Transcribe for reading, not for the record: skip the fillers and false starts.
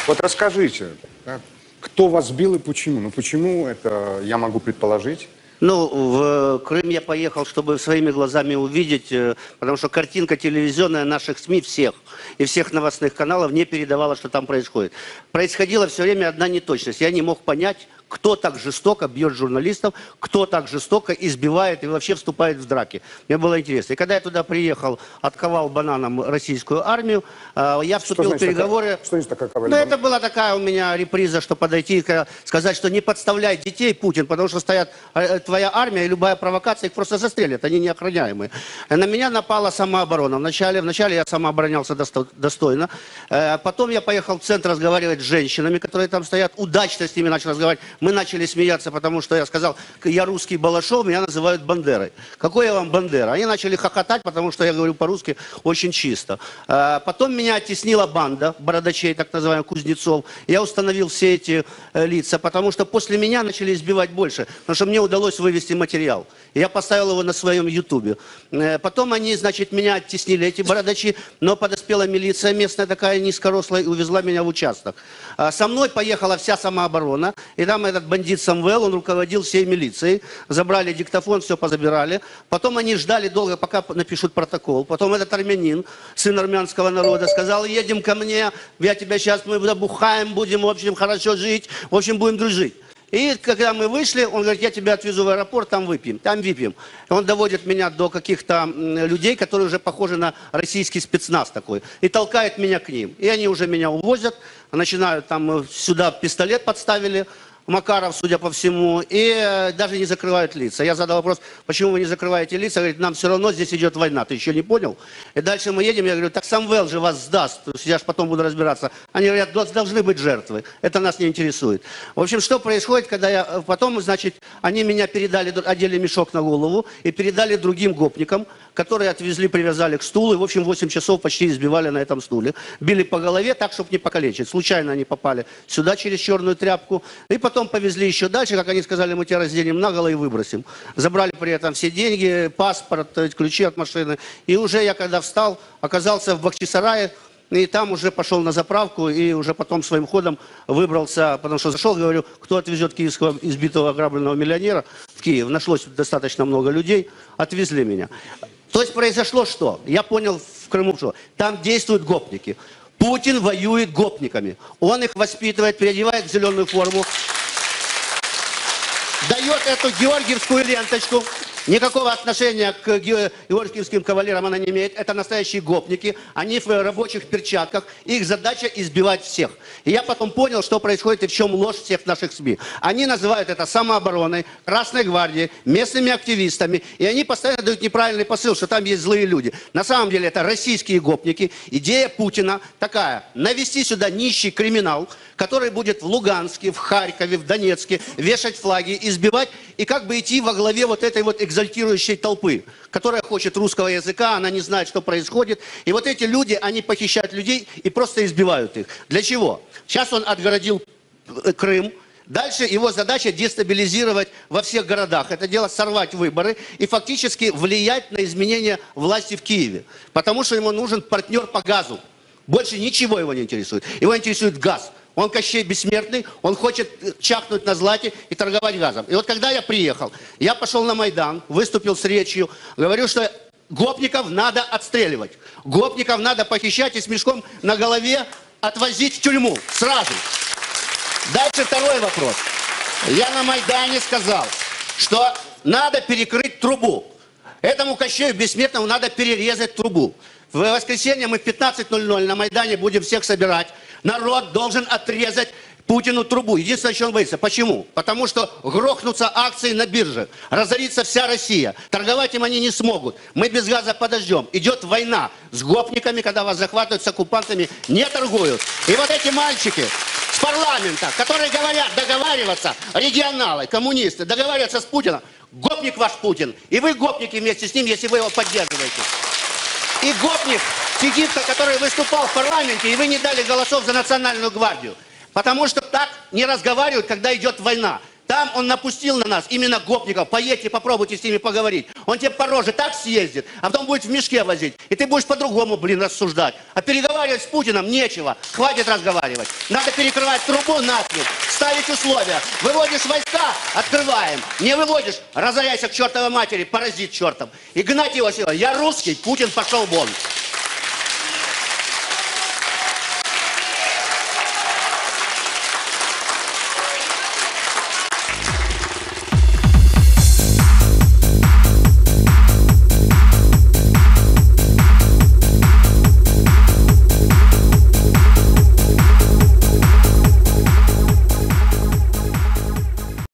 Вот расскажите, да, кто вас сбил и почему? Ну почему это я могу предположить? Ну, в Крым я поехал, чтобы своими глазами увидеть, потому что картинка телевизионная наших СМИ всех и всех новостных каналов не передавала, что там происходит. Происходила все время одна неточность. Я не мог понять, кто так жестоко бьет журналистов, кто так жестоко избивает и вообще вступает в драки. Мне было интересно. И когда я туда приехал, отковал бананом российскую армию, я вступил в переговоры. Что значит такая коваль? Ну, это была такая у меня реприза, что подойти и сказать, что не подставляй детей, Путин, потому что стоят твоя армия, и любая провокация их просто застрелят, они неохраняемые. На меня напала самооборона. Вначале я самооборонялся достойно. Потом я поехал в центр разговаривать с женщинами, которые там стоят. Удачно с ними начал разговаривать. Мы начали смеяться, потому что я сказал, я русский Балашов, меня называют Бандерой. Какой я вам Бандера? Они начали хохотать, потому что я говорю по-русски очень чисто. Потом меня оттеснила банда бородачей, так называемых кузнецов. Я установил все эти лица, потому что после меня начали избивать больше, потому что мне удалось вывести материал. Я поставил его на своем ютубе. Потом они, значит, меня оттеснили, эти бородачи, но подоспела милиция местная такая низкорослая и увезла меня в участок. Со мной поехала вся самооборона, и там этот бандит Самвел, он руководил всей милицией. Забрали диктофон, все позабирали. Потом они ждали долго, пока напишут протокол. Потом этот армянин, сын армянского народа, сказал, едем ко мне, я тебя сейчас, мы забухаем, будем, в общем, хорошо жить, в общем, будем дружить. И когда мы вышли, он говорит, я тебя отвезу в аэропорт, там выпьем. Он доводит меня до каких-то людей, которые уже похожи на российский спецназ такой. И толкает меня к ним. И они уже меня увозят, начинают там, сюда пистолет подставили, Макаров, судя по всему, и даже не закрывают лица. Я задал вопрос, почему вы не закрываете лица? Говорит, нам все равно здесь идет война, ты еще не понял? И дальше мы едем, я говорю, так Самвел же вас сдаст, я же потом буду разбираться. Они говорят, должны быть жертвы, это нас не интересует. В общем, что происходит, когда я... Потом, значит, они меня передали, одели мешок на голову и передали другим гопникам, которые отвезли, привязали к стулу, и, в общем, 8 часов почти избивали на этом стуле. Били по голове так, чтобы не покалечить. Случайно они попали сюда через черную тряпку, и потом повезли еще дальше, как они сказали, мы тебя разделим наголо и выбросим. Забрали при этом все деньги, паспорт, ключи от машины. И уже я, когда встал, оказался в Бахчисарае, и там уже пошел на заправку, и уже потом своим ходом выбрался, потому что зашел, говорю, кто отвезет киевского избитого ограбленного миллионера в Киев. Нашлось достаточно много людей, отвезли меня. То есть произошло что? Я понял в Крыму, что там действуют гопники. Путин воюет гопниками. Он их воспитывает, переодевает в зеленую форму, дает эту георгиевскую ленточку. Никакого отношения к георгиевским кавалерам она не имеет. Это настоящие гопники. Они в рабочих перчатках. Их задача избивать всех. И я потом понял, что происходит и в чем ложь всех наших СМИ. Они называют это самообороной, Красной гвардией, местными активистами. И они постоянно дают неправильный посыл, что там есть злые люди. На самом деле это российские гопники. Идея Путина такая. Навести сюда нищий криминал, который будет в Луганске, в Харькове, в Донецке вешать флаги, избивать и как бы идти во главе вот этой вот экзальтирующей толпы, которая хочет русского языка, она не знает, что происходит. И вот эти люди, они похищают людей и просто избивают их. Для чего? Сейчас он отгородил Крым. Дальше его задача дестабилизировать во всех городах. Это дело сорвать выборы и фактически влиять на изменения власти в Киеве. Потому что ему нужен партнер по газу. Больше ничего его не интересует. Его интересует газ. Он Кощей Бессмертный, он хочет чахнуть на злате и торговать газом. И вот когда я приехал, я пошел на Майдан, выступил с речью, говорю, что гопников надо отстреливать. Гопников надо похищать и с мешком на голове отвозить в тюрьму сразу. Дальше второй вопрос. Я на Майдане сказал, что надо перекрыть трубу. Этому Кощею Бессмертному надо перерезать трубу. В воскресенье мы в 15:00 на Майдане будем всех собирать. Народ должен отрезать Путину трубу. Единственное, что он боится. Почему? Потому что грохнутся акции на бирже. Разорится вся Россия. Торговать им они не смогут. Мы без газа подождем. Идет война с гопниками, когда вас захватывают, с оккупантами, не торгуют. И вот эти мальчики с парламента, которые говорят договариваться, регионалы, коммунисты, договариваться с Путиным. Гопник ваш Путин. И вы гопники вместе с ним, если вы его поддерживаете. И гопник сидит, который выступал в парламенте, и вы не дали голосов за Национальную гвардию. Потому что так не разговаривают, когда идет война. Там он напустил на нас именно гопников. Поедьте, попробуйте с ними поговорить. Он тебе по роже так съездит, а потом будет в мешке возить. И ты будешь по-другому, рассуждать. А переговаривать с Путиным нечего. Хватит разговаривать. Надо перекрывать трубу нафиг, ставить условия. Выводишь войска, открываем. Не выводишь, разоряйся к чертовой матери, паразит чертов. Игнатий Васильевич, я русский, Путин пошел вон.